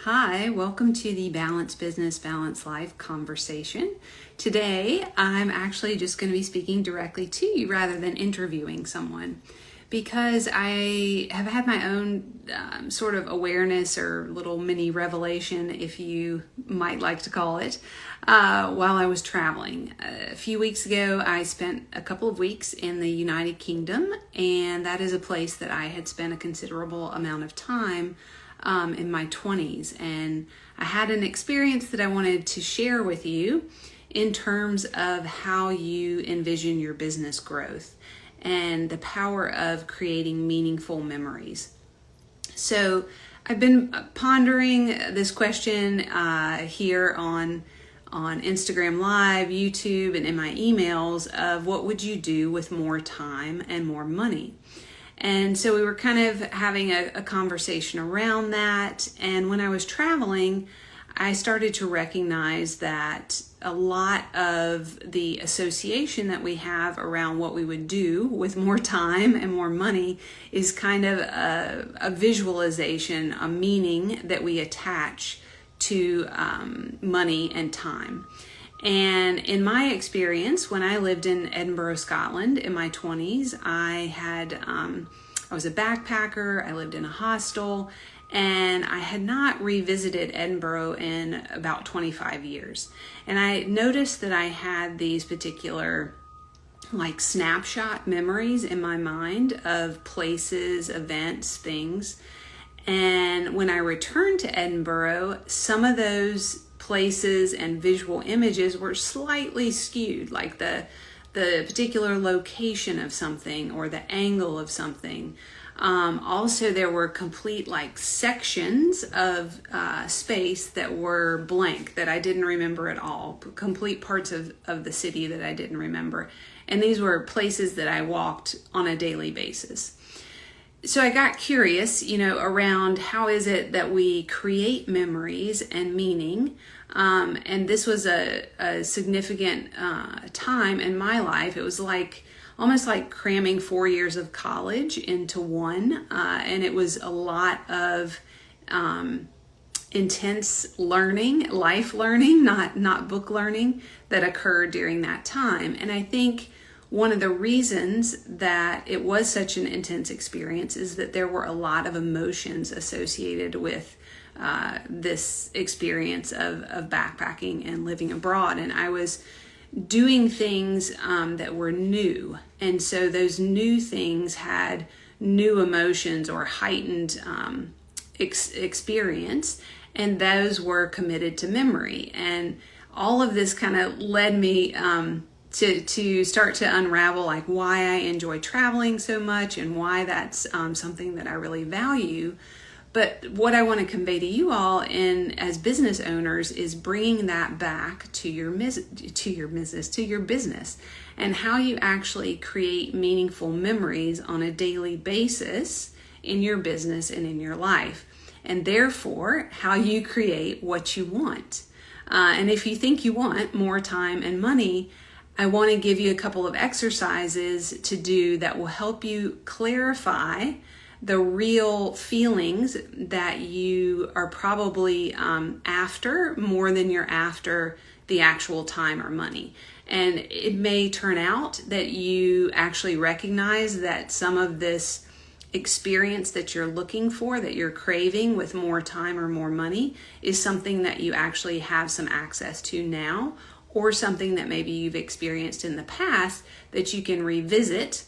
Hi, welcome to the Balance Business, Balance Life conversation. Today, I'm actually just going to be speaking directly to you rather than interviewing someone because I have had my own sort of awareness or little mini revelation, if you might like to call it, while I was traveling. A few weeks ago, I spent a couple of weeks in the United Kingdom, and that is a place that I had spent a considerable amount of time in my 20s, and I had an experience that I wanted to share with you in terms of how you envision your business growth and the power of creating meaningful memories. So I've been pondering this question here on Instagram Live, YouTube, and in my emails of what would you do with more time and more money? And so we were kind of having a conversation around that. And when I was traveling, I started to recognize that a lot of the association that we have around what we would do with more time and more money is kind of a visualization, a meaning that we attach to money and time. And in my experience, when I lived in Edinburgh, Scotland in my 20s, I was a backpacker, I lived in a hostel, and I had not revisited Edinburgh in about 25 years. And I noticed that I had these particular snapshot memories in my mind of places, events, things. And when I returned to Edinburgh, some of those places and visual images were slightly skewed, like the particular location of something or the angle of something. Also, there were complete sections of space that were blank that I didn't remember at all, complete parts of the city that I didn't remember. And these were places that I walked on a daily basis. So I got curious, around how is it that we create memories and meaning. And this was a significant time in my life. It was almost like cramming 4 years of college into one. And it was a lot of intense learning, life learning, not book learning, that occurred during that time. And I think one of the reasons that it was such an intense experience is that there were a lot of emotions associated with this experience of backpacking and living abroad. And I was doing things that were new. And so those new things had new emotions or heightened experience, and those were committed to memory. And all of this kind of led me to start to unravel why I enjoy traveling so much and why that's something that I really value. But what I want to convey to you all as business owners is bringing that back to your business, and how you actually create meaningful memories on a daily basis in your business and in your life, and therefore how you create what you want. And if you think you want more time and money, I want to give you a couple of exercises to do that will help you clarify the real feelings that you are probably after more than you're after the actual time or money. And it may turn out that you actually recognize that some of this experience that you're looking for, that you're craving with more time or more money, is something that you actually have some access to now, or something that maybe you've experienced in the past that you can revisit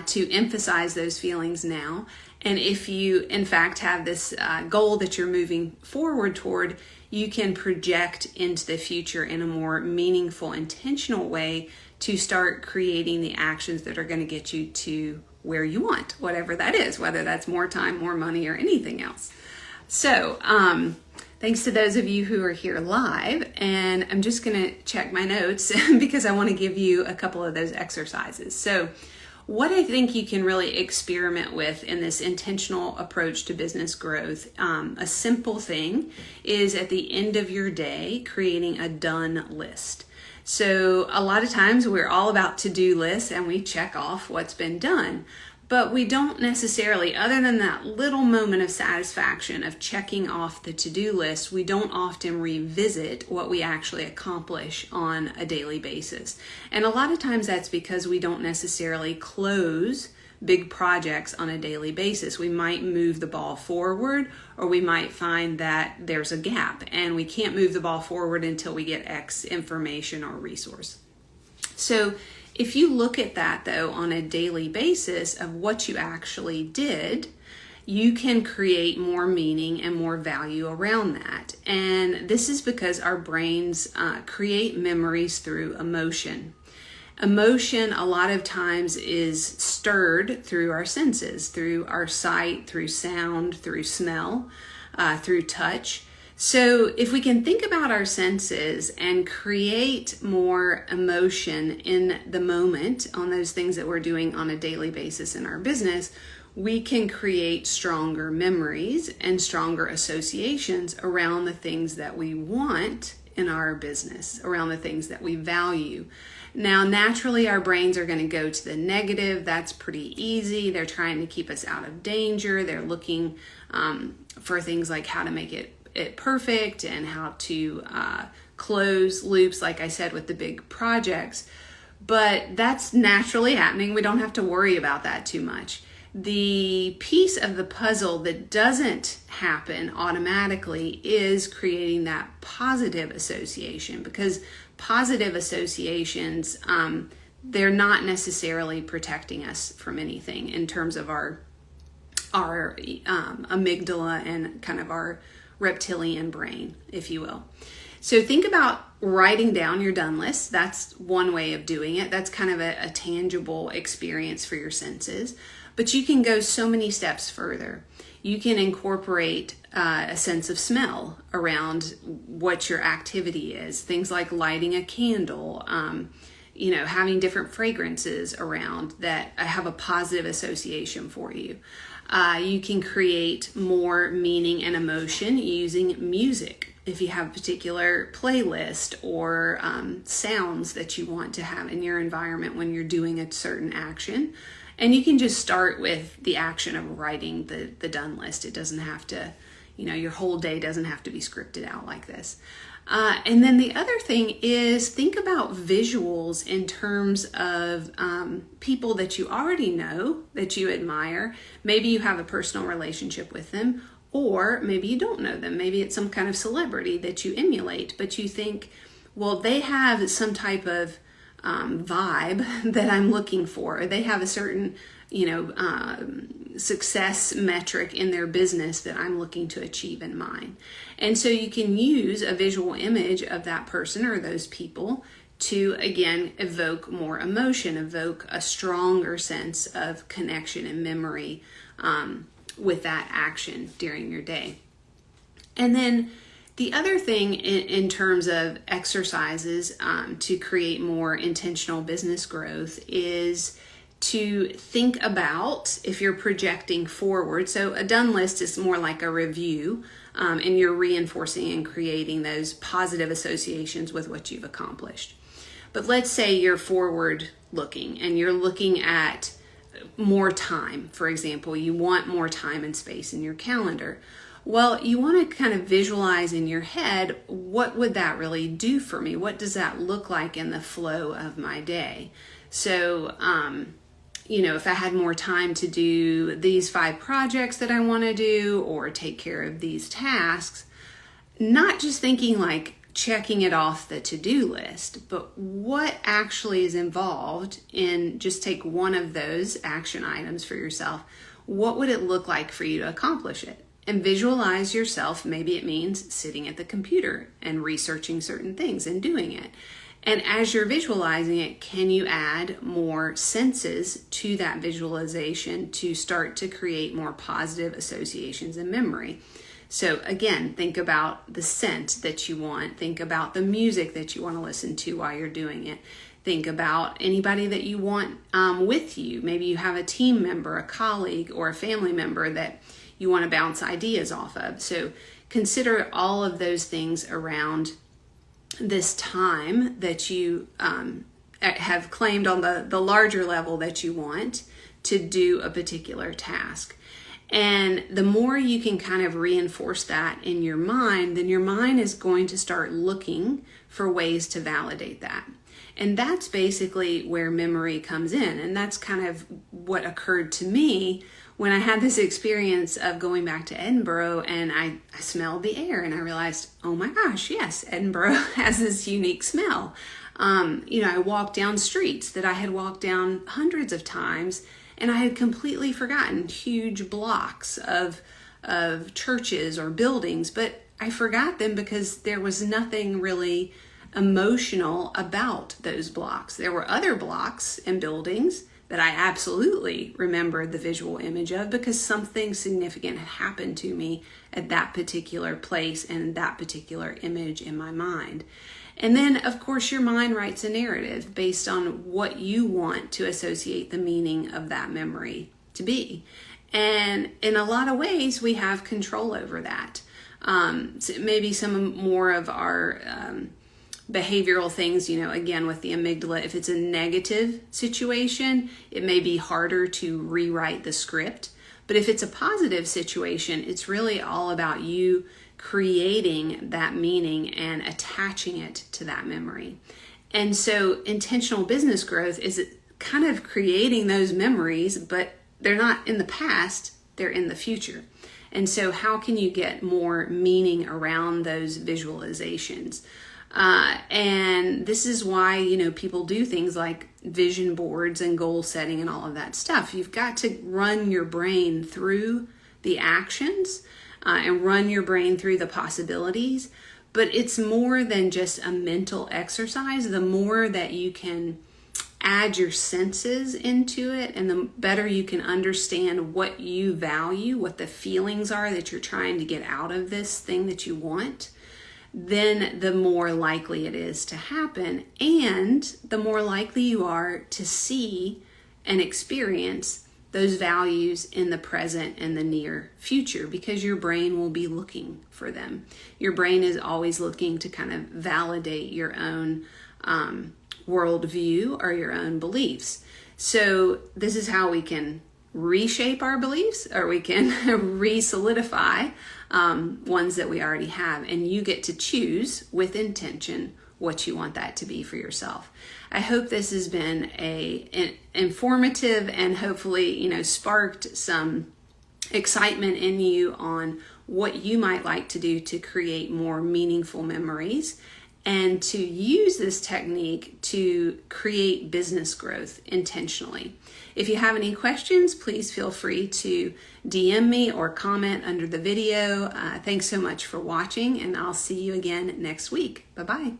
to emphasize those feelings now. And if you, in fact, have this goal that you're moving forward toward, you can project into the future in a more meaningful, intentional way to start creating the actions that are going to get you to where you want, whatever that is, whether that's more time, more money, or anything else. So, thanks to those of you who are here live, and I'm just going to check my notes because I want to give you a couple of those exercises. So what I think you can really experiment with in this intentional approach to business growth, a simple thing, is at the end of your day, creating a done list. So a lot of times we're all about to-do lists and we check off what's been done. But we don't necessarily, other than that little moment of satisfaction of checking off the to-do list, we don't often revisit what we actually accomplish on a daily basis. And a lot of times that's because we don't necessarily close big projects on a daily basis. We might move the ball forward, or we might find that there's a gap and we can't move the ball forward until we get X information or resource. So if you look at that though on a daily basis of what you actually did, you can create more meaning and more value around that. And this is because our brains create memories through emotion. Emotion a lot of times is stirred through our senses, through our sight, through sound, through smell, through touch. So if we can think about our senses and create more emotion in the moment on those things that we're doing on a daily basis in our business, we can create stronger memories and stronger associations around the things that we want in our business, around the things that we value. Now, naturally, our brains are going to go to the negative. That's pretty easy. They're trying to keep us out of danger. They're looking for things like how to make it perfect and how to close loops, like I said, with the big projects. But that's naturally happening. We don't have to worry about that too much. The piece of the puzzle that doesn't happen automatically is creating that positive association, because positive associations, they're not necessarily protecting us from anything in terms of our amygdala and kind of our reptilian brain, if you will. So think about writing down your done list. That's one way of doing it. That's kind of a tangible experience for your senses. But you can go so many steps further. You can incorporate a sense of smell around what your activity is. Things like lighting a candle, having different fragrances around that have a positive association for you. You can create more meaning and emotion using music. If you have a particular playlist or sounds that you want to have in your environment when you're doing a certain action. And you can just start with the action of writing the done list. It doesn't have to, your whole day doesn't have to be scripted out like this. And then the other thing is think about visuals in terms of people that you already know, that you admire. Maybe you have a personal relationship with them, or maybe you don't know them. Maybe it's some kind of celebrity that you emulate, but you think, well, they have some type of vibe that I'm looking for. They have a certain, success metric in their business that I'm looking to achieve in mine. And so you can use a visual image of that person or those people to, again, evoke more emotion, evoke a stronger sense of connection and memory with that action during your day. And then the other thing in terms of exercises to create more intentional business growth is to think about if you're projecting forward. So a done list is more like a review, and you're reinforcing and creating those positive associations with what you've accomplished. But let's say you're forward looking and you're looking at more time. For example, you want more time and space in your calendar. Well, you want to kind of visualize in your head, what would that really do for me? What does that look like in the flow of my day? So, if I had more time to do these 5 projects that I want to do or take care of these tasks, not just thinking like checking it off the to-do list, but what actually is involved in, just take one of those action items for yourself. What would it look like for you to accomplish it? And visualize yourself. Maybe it means sitting at the computer and researching certain things and doing it. And as you're visualizing it, can you add more senses to that visualization to start to create more positive associations and memory? So again, think about the scent that you want. Think about the music that you want to listen to while you're doing it. Think about anybody that you want with you. Maybe you have a team member, a colleague, or a family member that you want to bounce ideas off of. So consider all of those things around this time that you have claimed on the larger level that you want to do a particular task. And the more you can kind of reinforce that in your mind, then your mind is going to start looking for ways to validate that. And that's basically where memory comes in. And that's kind of what occurred to me when I had this experience of going back to Edinburgh, and I smelled the air and I realized, oh my gosh, yes, Edinburgh has this unique smell. I walked down streets that I had walked down hundreds of times, and I had completely forgotten huge blocks of churches or buildings, but I forgot them because there was nothing really emotional about those blocks. There were other blocks and buildings that I absolutely remembered the visual image of because something significant had happened to me at that particular place and that particular image in my mind. And then, of course, your mind writes a narrative based on what you want to associate the meaning of that memory to be. And in a lot of ways, we have control over that. So maybe some more of our behavioral things, again, with the amygdala, if it's a negative situation, it may be harder to rewrite the script. But if it's a positive situation, it's really all about you creating that meaning and attaching it to that memory. And so intentional business growth is kind of creating those memories, but they're not in the past, they're in the future. And so how can you get more meaning around those visualizations? And this is why, people do things like vision boards and goal setting and all of that stuff. You've got to run your brain through the actions and run your brain through the possibilities. But it's more than just a mental exercise. The more that you can add your senses into it, and the better you can understand what you value, what the feelings are that you're trying to get out of this thing that you want, then the more likely it is to happen, and the more likely you are to see and experience those values in the present and the near future, because your brain will be looking for them. Your brain is always looking to kind of validate your own worldview or your own beliefs. So this is how we can reshape our beliefs, or we can re-solidify ones that we already have, and you get to choose with intention what you want that to be for yourself. I hope this has been an informative and hopefully, sparked some excitement in you on what you might like to do to create more meaningful memories and to use this technique to create business growth intentionally. If you have any questions, please feel free to DM me or comment under the video. Thanks so much for watching, and I'll see you again next week. Bye-bye.